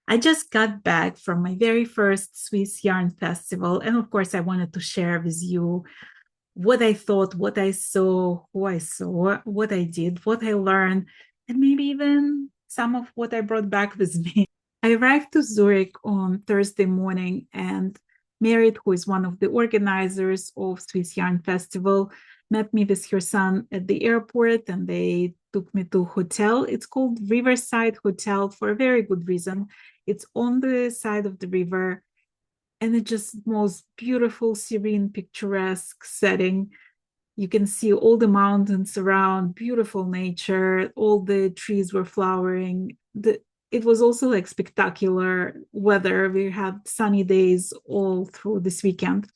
I just got back from my very first Swiss Yarn Festival. And of course, I wanted to share with you what I thought, what I saw, who I saw, what I did, what I learned, and maybe even some of what I brought back with me. I arrived to Zurich on Thursday morning, and Merit, who is one of the organizers of Swiss Yarn Festival, met me with her son at the airport, and they took me to a hotel. It's called Riverside Hotel for a very good reason. It's on the side of the river, and it's just most beautiful, serene, picturesque setting. You can see all the mountains around, beautiful nature, all the trees were flowering. It was also like spectacular weather. We had sunny days all through this weekend.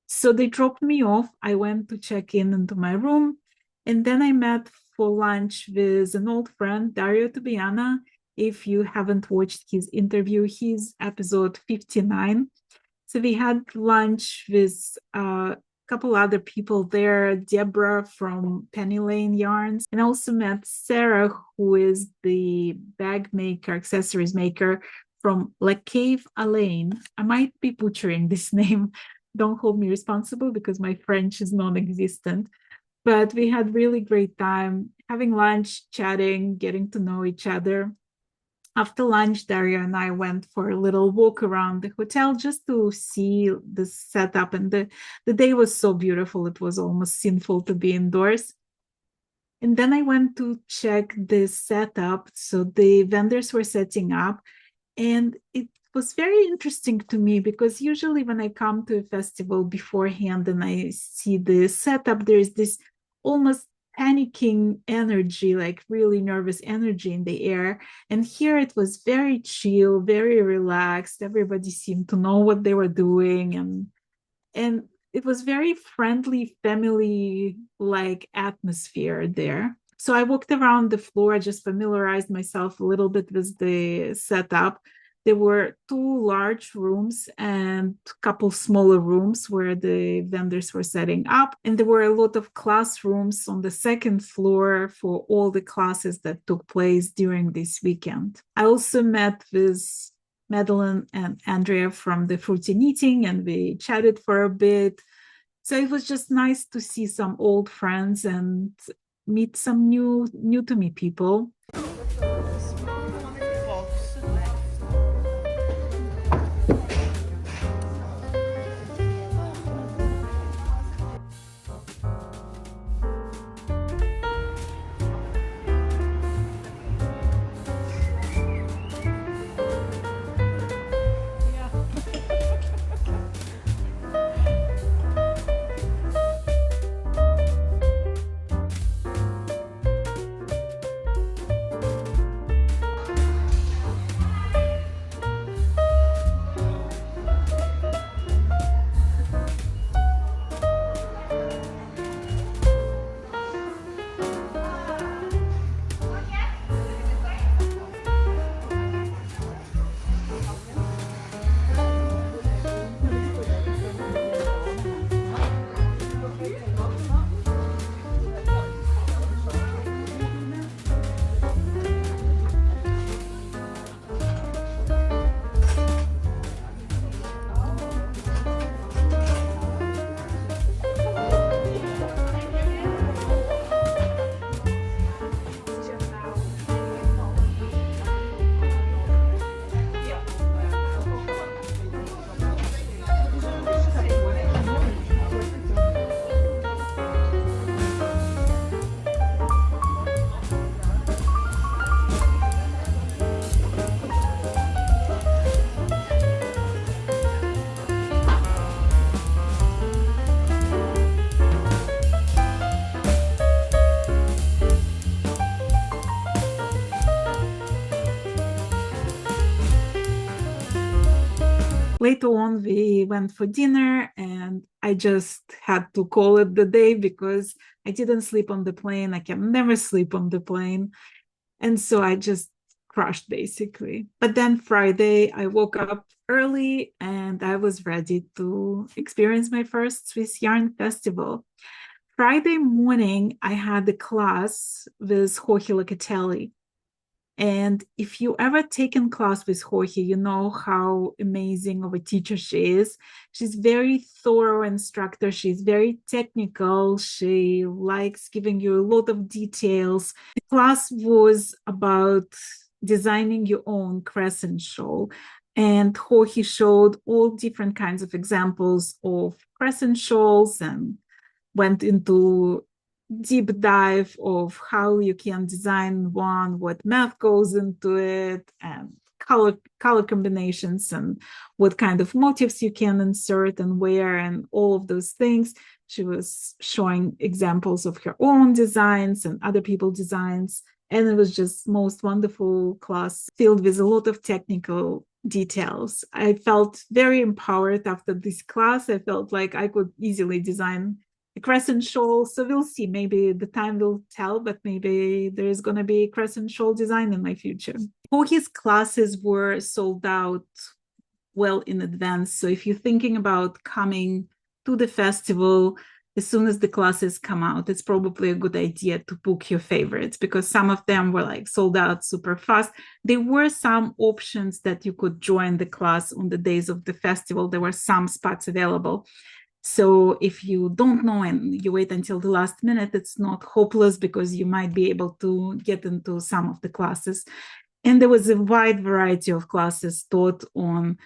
So they dropped me off. I went to check in into my room, and then I met for lunch with an old friend, Dario Tobiana. If you haven't watched his interview, he's episode 59. So we had lunch with a couple other people there, Deborah from Penny Lane Yarns, and I also met Sarah, who is the bag maker, accessories maker from La Cave Alain. I might be butchering this name. Don't hold me responsible because my French is non-existent. But we had really great time having lunch, chatting, getting to know each other. After lunch, Daria and I went for a little walk around the hotel just to see the setup. And the day was so beautiful, it was almost sinful to be indoors. And then I went to check the setup. So the vendors were setting up, and it was very interesting to me because usually when I come to a festival beforehand and I see the setup, there's this almost panicking energy, like really nervous energy in the air. And here it was very chill, very relaxed. Everybody seemed to know what they were doing, and it was very friendly, family like atmosphere there. So I walked around the floor, I just familiarized myself a little bit with the setup. There were two large rooms and a couple smaller rooms where the vendors were setting up. And there were a lot of classrooms on the second floor for all the classes that took place during this weekend. I also met with Madeline and Andrea from the Fruity Knitting, and we chatted for a bit. So it was just nice to see some old friends and meet some new to me people. Later on, we went for dinner, and I just had to call it the day because I didn't sleep on the plane. I can never sleep on the plane. And so I just crashed basically. But then Friday, I woke up early and I was ready to experience my first Swiss Yarn Festival. Friday morning, I had a class with Jorge Locatelli. And if you ever taken class with Jorge, you know how amazing of a teacher she is. She's very thorough instructor. She's very technical. She likes giving you a lot of details. The class was about designing your own crescent shawl. And Jorge showed all different kinds of examples of crescent shawls and went into deep dive of how you can design one, what math goes into it, and color combinations, and what kind of motifs you can insert and where, and all of those things. She was showing examples of her own designs and other people's designs, and it was just most wonderful class filled with a lot of technical details. I felt very empowered after this class. I felt like I could easily design a crescent shawl. So we'll see. Maybe the time will tell, but maybe there's going to be a crescent shawl design in my future. All his classes were sold out well in advance. So if you're thinking about coming to the festival, as soon as the classes come out, it's probably a good idea to book your favorites, because some of them were like sold out super fast. There were some options that you could join the class on the days of the festival. There were some spots available. So if you don't know and you wait until the last minute, it's not hopeless, because you might be able to get into some of the classes. And there was a wide variety of classes taught on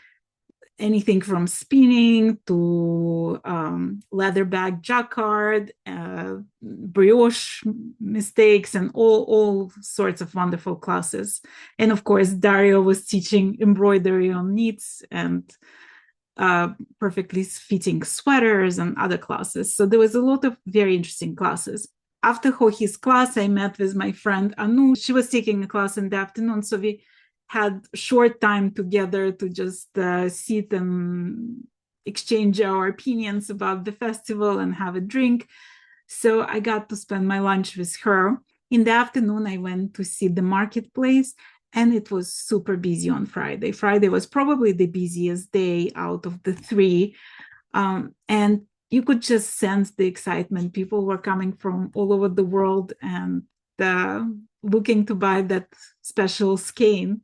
anything from spinning to leather bag jacquard, brioche mistakes, and all sorts of wonderful classes. And of course, Dario was teaching embroidery on knits and perfectly fitting sweaters and other classes. So there was a lot of very interesting classes. After Jorge's class, I met with my friend Anu. She was taking a class in the afternoon, so we had short time together to just sit and exchange our opinions about the festival and have a drink. So I got to spend my lunch with her. In the afternoon, I went to see the marketplace. And it was super busy on Friday. Friday was probably the busiest day out of the three. And you could just sense the excitement. People were coming from all over the world and uh, looking to buy that special skein.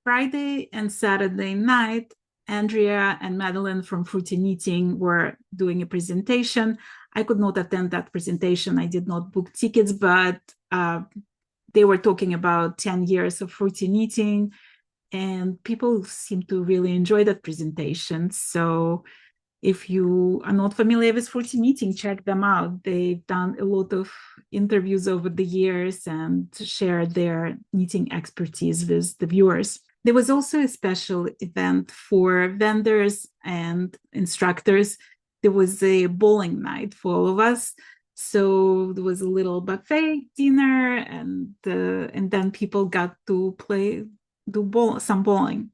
Friday and Saturday night, Andrea and Madeline from Fruity Knitting were doing a presentation. I could not attend that presentation. I did not book tickets, but they were talking about 10 years of Fruity Knitting, and people seem to really enjoy that presentation. So if you are not familiar with Fruity Knitting, check them out. They've done a lot of interviews over the years and shared their knitting expertise with the viewers. There was also a special event for vendors and instructors. There was a bowling night for all of us. So there was a little buffet dinner, and then people got to some bowling.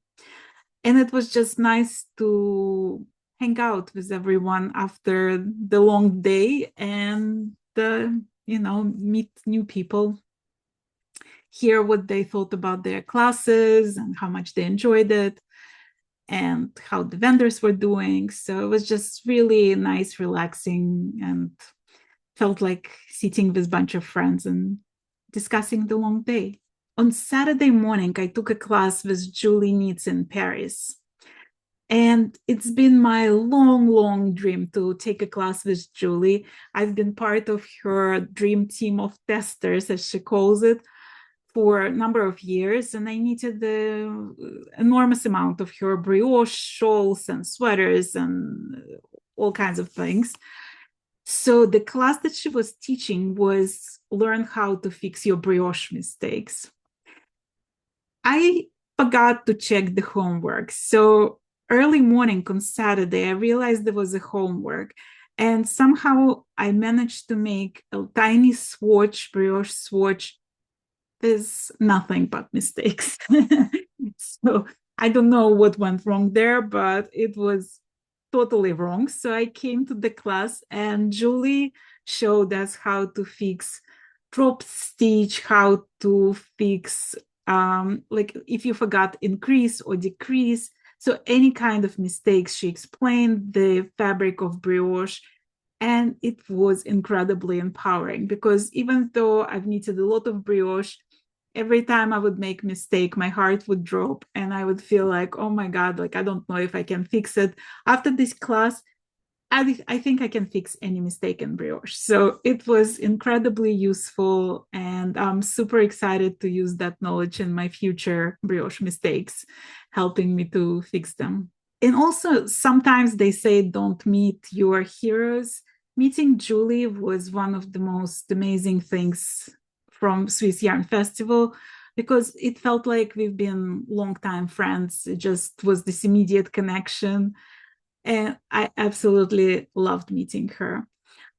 And it was just nice to hang out with everyone after the long day and meet new people, hear what they thought about their classes and how much they enjoyed it and how the vendors were doing. So it was just really nice, relaxing, and felt like sitting with a bunch of friends and discussing the long day. On Saturday morning, I took a class with Julie Knits in Paris. And it's been my long, long dream to take a class with Julie. I've been part of her dream team of testers, as she calls it, for a number of years. And I needed the enormous amount of her brioche shawls and sweaters and all kinds of things. So the class that she was teaching was learn how to fix your brioche mistakes. I forgot to check the homework. So early morning on Saturday, I realized there was a homework. And somehow I managed to make a tiny swatch, brioche swatch. There's nothing but mistakes. So I don't know what went wrong there, but it was totally wrong. So I came to the class and Julie showed us how to fix drop stitch, how to fix like if you forgot increase or decrease. So any kind of mistakes, she explained the fabric of brioche. And it was incredibly empowering because even though I've knitted a lot of brioche, every time I would make mistake, my heart would drop and I would feel like, oh my God, like I don't know if I can fix it. After this class, I think I can fix any mistake in brioche. So it was incredibly useful, and I'm super excited to use that knowledge in my future brioche mistakes, helping me to fix them. And also, sometimes they say don't meet your heroes. Meeting Julie was one of the most amazing things from Swiss Yarn Festival because it felt like we've been longtime friends. It just was this immediate connection. And I absolutely loved meeting her.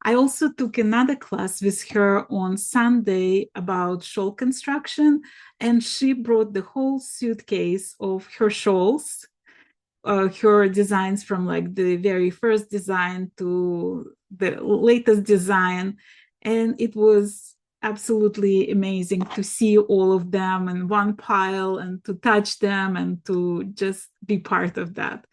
I also took another class with her on Sunday about shawl construction, and she brought the whole suitcase of her shawls, her designs from like the very first design to the latest design. And it was absolutely amazing to see all of them in one pile and to touch them and to just be part of that.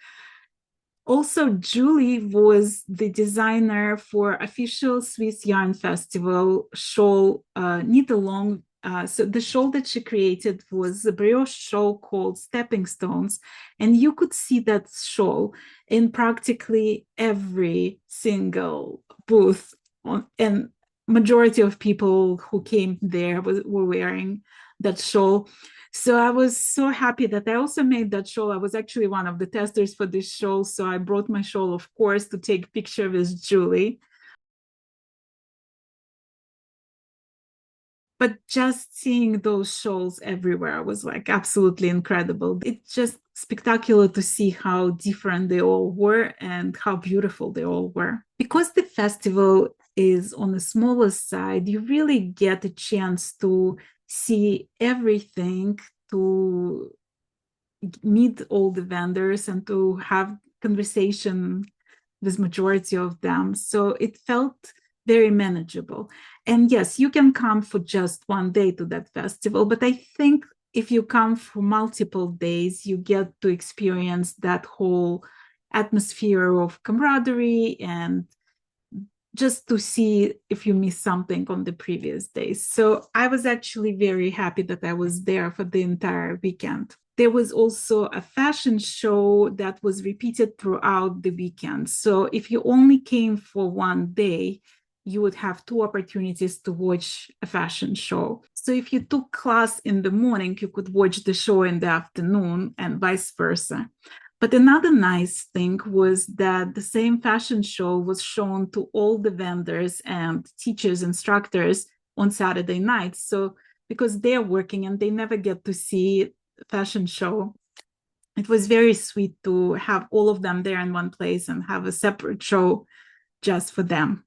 Also, Julie was the designer for official Swiss Yarn Festival shawl knit along. So the shawl that she created was a brioche shawl called Stepping Stones, and you could see that shawl in practically every single booth. And majority of people who came there were wearing that shawl. So I was so happy that I also made that shawl. I was actually one of the testers for this shawl. So I brought my shawl, of course, to take picture with Julie. But just seeing those shawls everywhere was like absolutely incredible. It's just spectacular to see how different they all were and how beautiful they all were. Because the festival is on the smaller side, you really get a chance to see everything, to meet all the vendors and to have conversation with majority of them. So it felt very manageable. And yes, you can come for just one day to that festival, but I think if you come for multiple days, you get to experience that whole atmosphere of camaraderie and just to see if you miss something on the previous days. So I was actually very happy that I was there for the entire weekend. there was also a fashion show that was repeated throughout the weekend. So if you only came for one day, you would have two opportunities to watch a fashion show. So if you took class in the morning, you could watch the show in the afternoon and vice versa. But another nice thing was that the same fashion show was shown to all the vendors and teachers, instructors on Saturday nights. So because they're working and they never get to see fashion show, it was very sweet to have all of them there in one place and have a separate show just for them.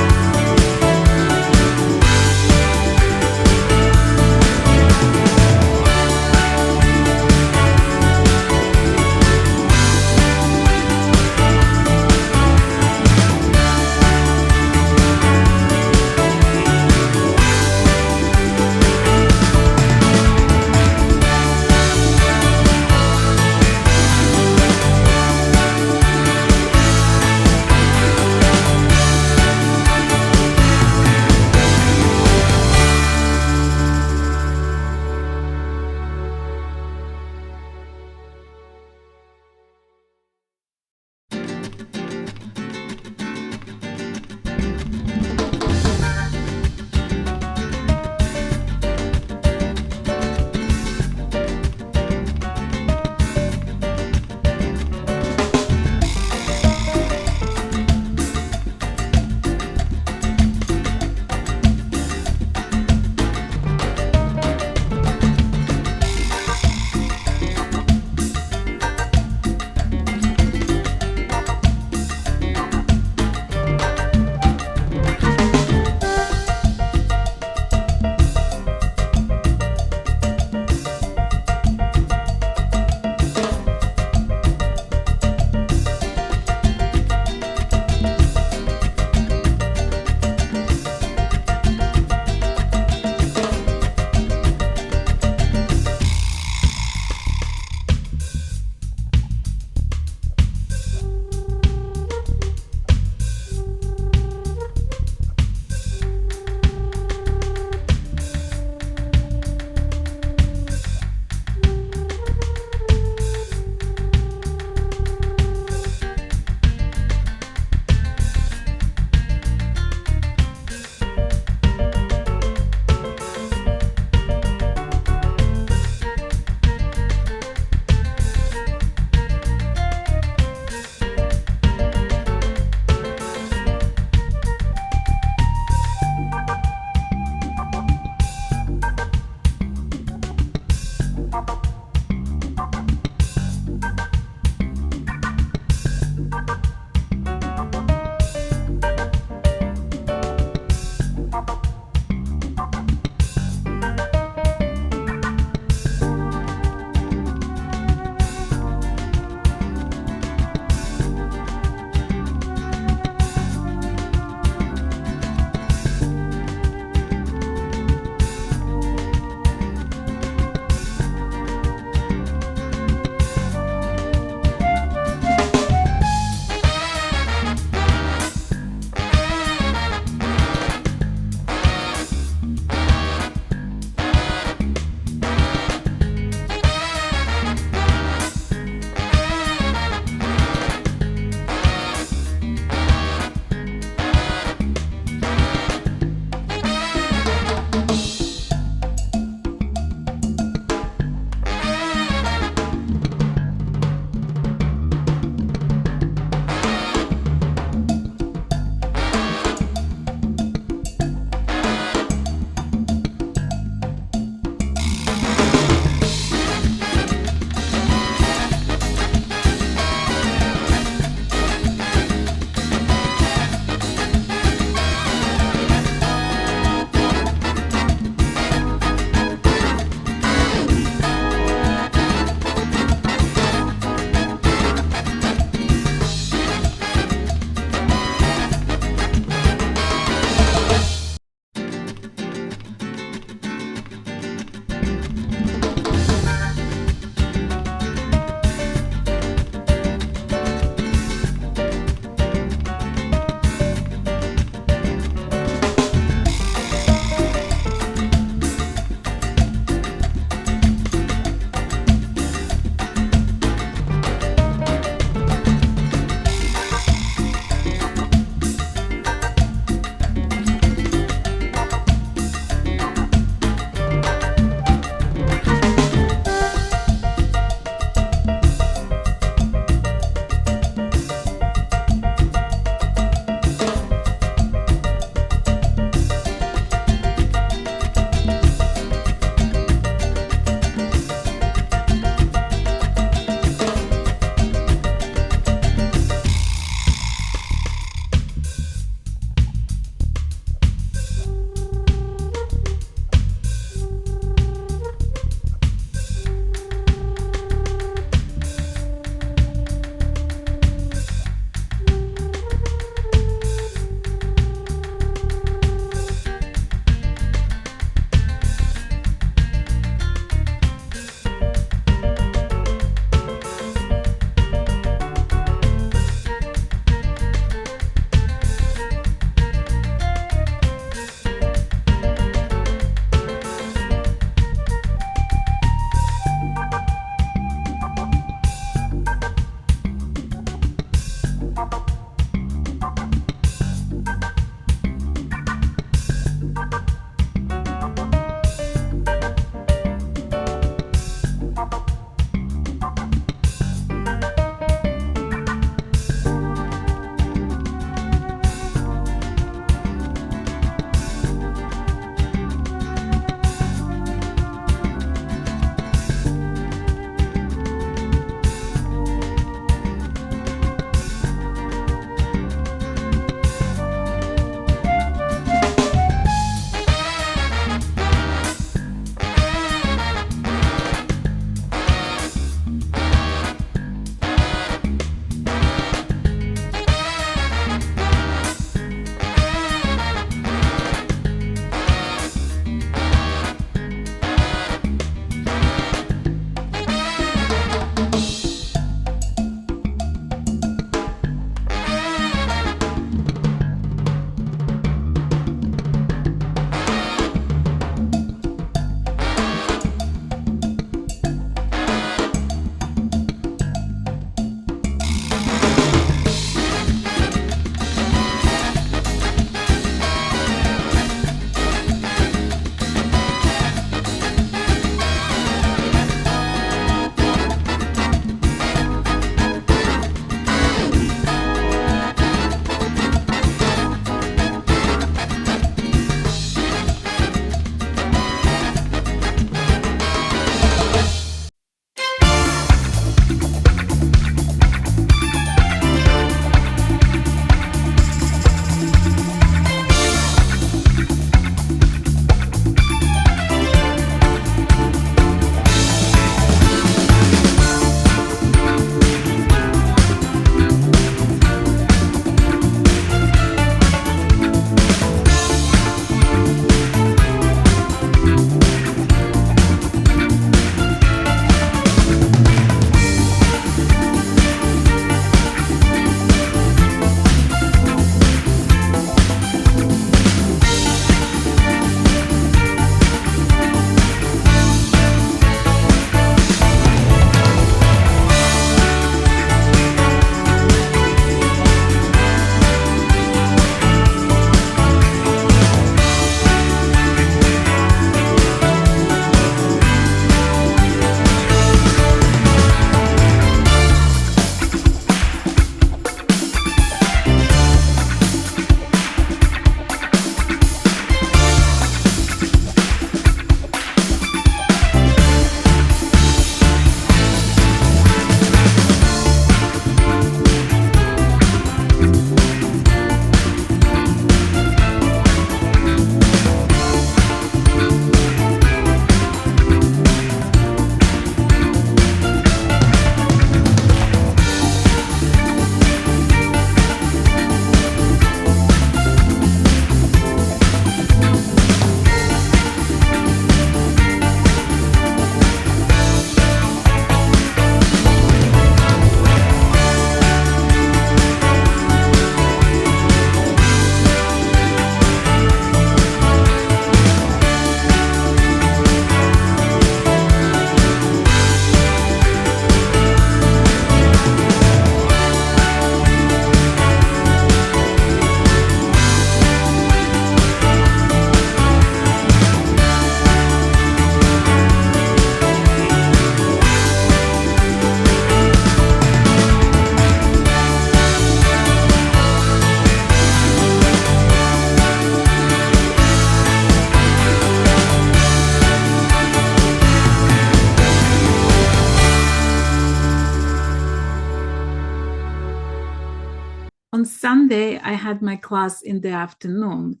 On Sunday, I had my class in the afternoon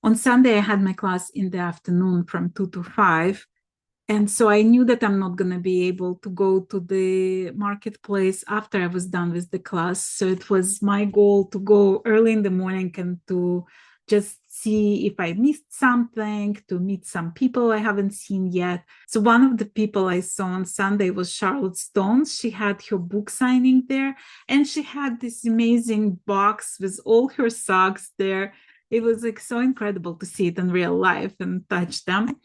on Sunday, I had my class in the afternoon from 2 to 5. And so I knew that I'm not going to be able to go to the marketplace after I was done with the class. So it was my goal to go early in the morning and to just see if I missed something, to meet some people I haven't seen yet. So one of the people I saw on Sunday was Charlotte Stones. She had her book signing there, and she had this amazing box with all her socks there. It was like so incredible to see it in real life and touch them.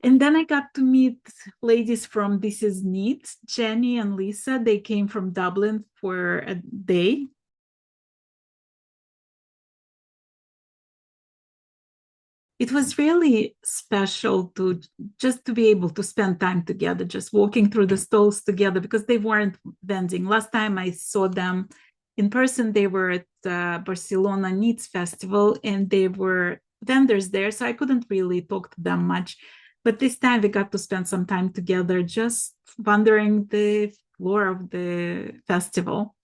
And then I got to meet ladies from This Is Neat, Jenny and Lisa. They came from Dublin for a day. It was really special to just to be able to spend time together, just walking through the stalls together because they weren't vending. Last time I saw them in person, they were at Barcelona Needs Festival and they were vendors there, so I couldn't really talk to them much. But this time we got to spend some time together, just wandering the floor of the festival.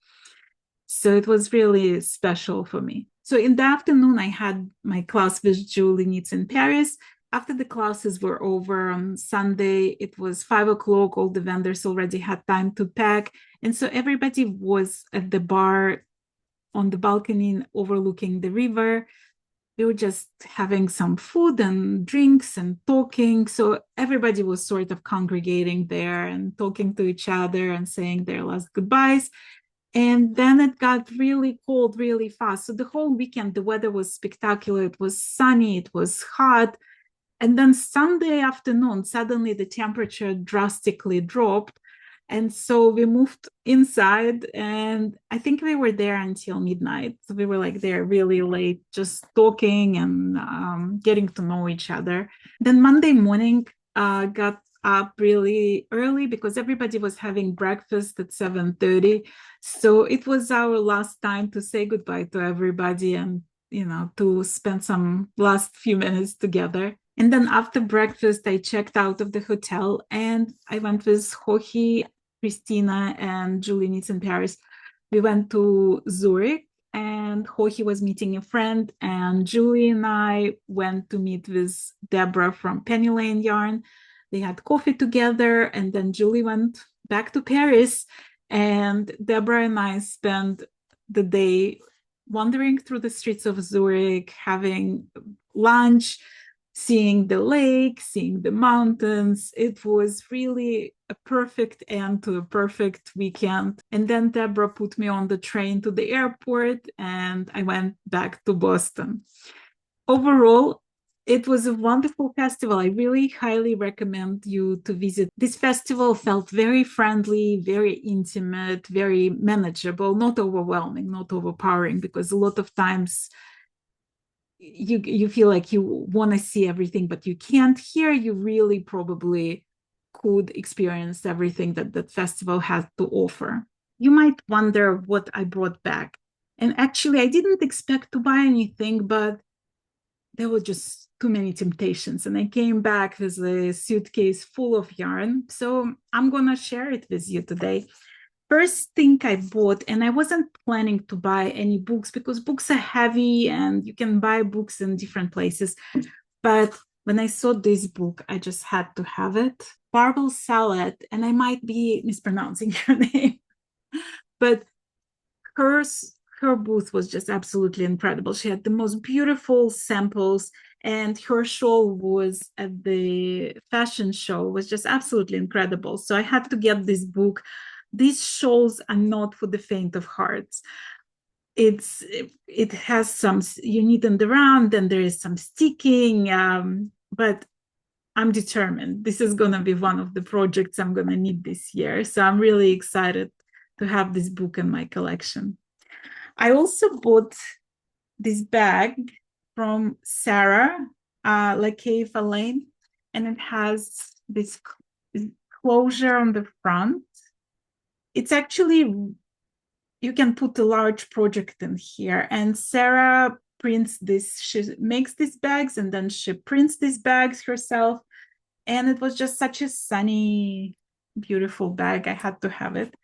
So it was really special for me. So in the afternoon, I had my class with Julie Needs in Paris. After the classes were over on Sunday, it was 5 o'clock. All the vendors already had time to pack. And so everybody was at the bar on the balcony overlooking the river. We were just having some food and drinks and talking. So everybody was sort of congregating there and talking to each other and saying their last goodbyes. And then it got really cold really fast. So the whole weekend, the weather was spectacular. It was sunny, it was hot. And then Sunday afternoon, suddenly the temperature drastically dropped. And so we moved inside, and I think we were there until midnight. So we were like there really late, just talking and getting to know each other. Then Monday morning, got up really early because everybody was having breakfast at 7:30. So it was our last time to say goodbye to everybody and to spend some last few minutes together. And then after breakfast, I checked out of the hotel and I went with Hohi, Christina, and Julie Nitz in Paris. We went to Zurich and Hohi was meeting a friend, and Julie and I went to meet with Deborah from Penny Lane Yarn. They had coffee together, and then Julie went back to Paris, and Deborah and I spent the day wandering through the streets of Zurich, having lunch, seeing the lake, seeing the mountains. It was really a perfect end to a perfect weekend. And then Deborah put me on the train to the airport and I went back to Boston. Overall, it was a wonderful festival. I really highly recommend you to visit. This festival felt very friendly, very intimate, very manageable, not overwhelming, not overpowering, because a lot of times you feel like you want to see everything, but you can't. Here, you really probably could experience everything that that festival has to offer. You might wonder what I brought back. And actually, I didn't expect to buy anything, but there were just too many temptations. And I came back with a suitcase full of yarn. So I'm going to share it with you today. First thing I bought, and I wasn't planning to buy any books because books are heavy and you can buy books in different places. But when I saw this book, I just had to have it. Barbel Salad, and I might be mispronouncing her name, but her booth was just absolutely incredible. She had the most beautiful samples, and her show was at the fashion show was just absolutely incredible. So I had to get this book. These shows are not for the faint of hearts. It has some, you need them around, and there is some sticking, but I'm determined. This is going to be one of the projects I'm going to need this year. So I'm really excited to have this book in my collection. I also bought this bag from Sarah, Laquet Lane, and it has this closure on the front. It's actually, you can put a large project in here, and Sarah prints this, she makes these bags and then she prints these bags herself. And it was just such a sunny, beautiful bag. I had to have it.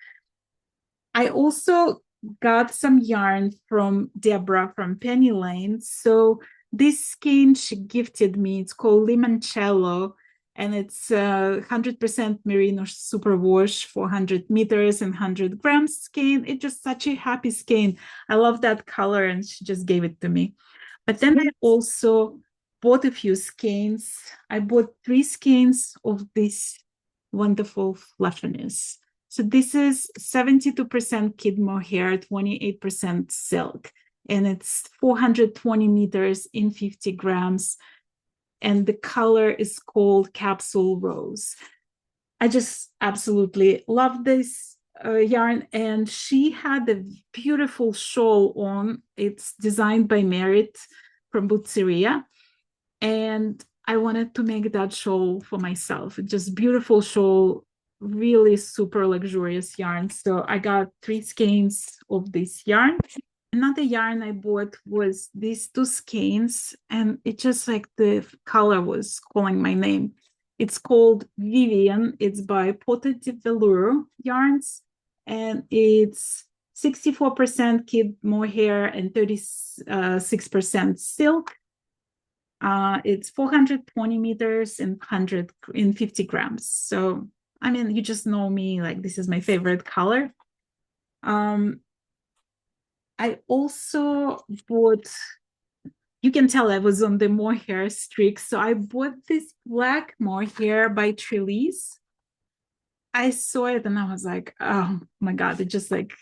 I also got some yarn from Deborah from Penny Lane. So this skein she gifted me, it's called Limoncello, and it's 100% merino superwash, 400 meters and 100 grams skein. It's just such a happy skein. I love that color, and she just gave it to me. But then I also bought a few skeins. I bought 3 skeins of this wonderful fluffiness. So this is 72% kid mohair, 28% silk, and it's 420 meters in 50 grams. and the color is called Capsule Rose. I just absolutely love this yarn. And she had a beautiful shawl on. It's designed by Merit from Butzeria. And I wanted to make that shawl for myself. Just beautiful shawl, really super luxurious yarn. So I got 3 skeins of this yarn. Another yarn I bought was these 2 skeins, and it just like the color was calling my name. It's called Vivian. It's by Pote de Velour yarns, and it's 64% kid mohair and 36% silk. It's 420 meters and 150 grams. So, I mean, you just know me, like this is my favorite color. I also bought, you can tell I was on the mohair streak. So I bought this black mohair by Trelise. I saw it and I was like, oh my God, it just like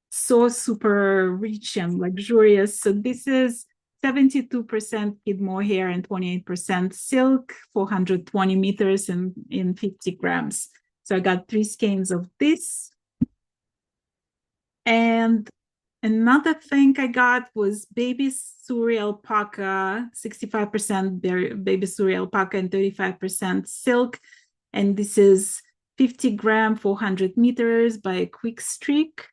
so super rich and luxurious. So this is 72% kid mohair and 28% silk, 420 meters and in 50 grams. So I got 3 skeins of this. And another thing I got was baby Suri alpaca, 65% baby Suri alpaca and 35% silk. And this is 50 gram, 400 meters by Quick Streak.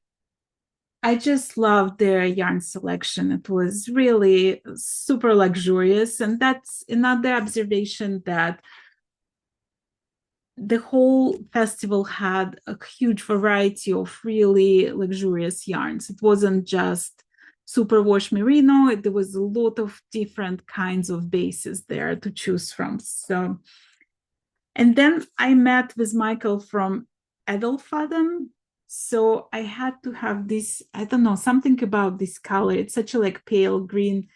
I just loved their yarn selection. It was really super luxurious. And that's another observation, that the whole festival had a huge variety of really luxurious yarns. It wasn't just superwash merino. There was a lot of different kinds of bases there to choose from. So, and then I met with Michael from Edelfaden. So I had to have this, I don't know, something about this color. It's such a like pale green,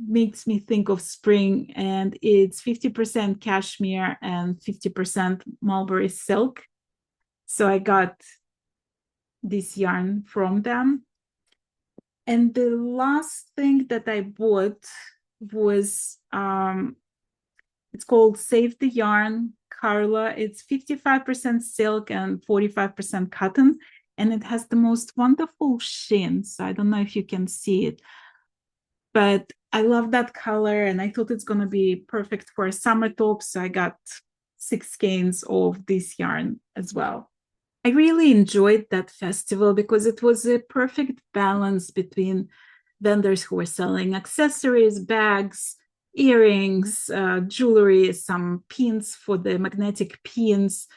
makes me think of spring, and it's 50% cashmere and 50% mulberry silk. So I got this yarn from them. And the last thing that I bought was it's called Save the Yarn Carla. It's 55% silk and 45% cotton, and it has the most wonderful sheen. So I don't know if you can see it, but I love that color, and I thought it's going to be perfect for a summer top. So I got 6 skeins of this yarn as well. I really enjoyed that festival because it was a perfect balance between vendors who were selling accessories, bags, earrings, jewelry, some pins for the magnetic pins,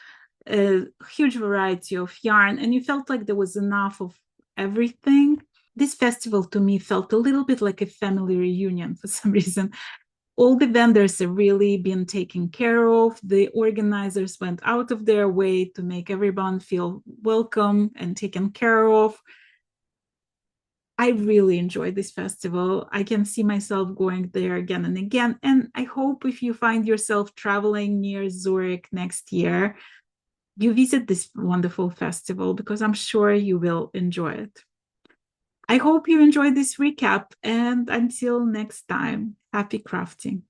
a huge variety of yarn, and you felt like there was enough of everything. This festival to me felt a little bit like a family reunion for some reason. All the vendors have really been taken care of. The organizers went out of their way to make everyone feel welcome and taken care of. I really enjoyed this festival. I can see myself going there again and again. And I hope if you find yourself traveling near Zurich next year, you visit this wonderful festival, because I'm sure you will enjoy it. I hope you enjoyed this recap, and until next time, happy crafting.